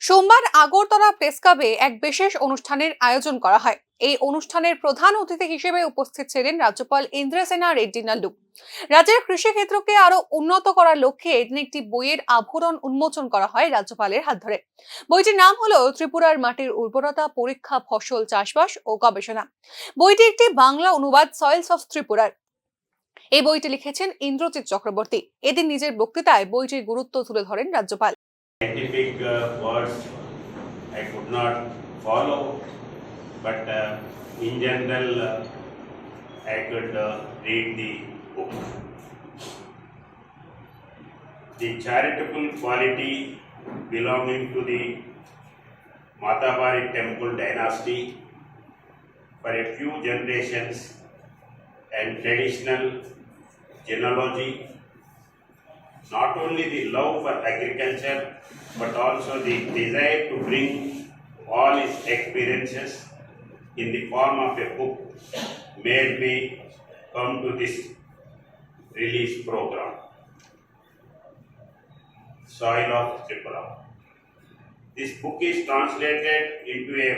সোমবার আগরতলা প্রেস ক্লাবে এক বিশেষ অনুষ্ঠানের আয়োজন করা হয়। এই অনুষ্ঠানের প্রধান অতিথি হিসেবে উপস্থিত ছিলেন রাজ্যপাল ইন্দ্রসেনা রেড্ডি নাল্লু। রাজ্যের কৃষি ক্ষেত্রকে আরো উন্নত করার লক্ষ্যে এদিন একটি বইয়ের আভরণ উন্মোচন করা হয় রাজ্যপালের হাত ধরে। বইটির নাম হলো ত্রিপুরার মাটির উর্বরতা পরীক্ষা, ফসল চাষবাস ও গবেষণা। বইটি একটি বাংলা অনুবাদ, সয়েলস অফ ত্রিপুরার। এই বইটি লিখেছেন ইন্দ্রজিৎ চক্রবর্তী। এদিন নিজের বক্তৃতায় বইটির গুরুত্ব তুলে ধরেন রাজ্যপাল। Scientific words I could not follow, but in general I could read the book. The charitable quality belonging to the Matabari temple dynasty for a few generations and traditional genealogy, not only the love for agriculture but also the desire to bring all his experiences in the form of a book made me come to this release program, Soil of Tripura. This book is translated into a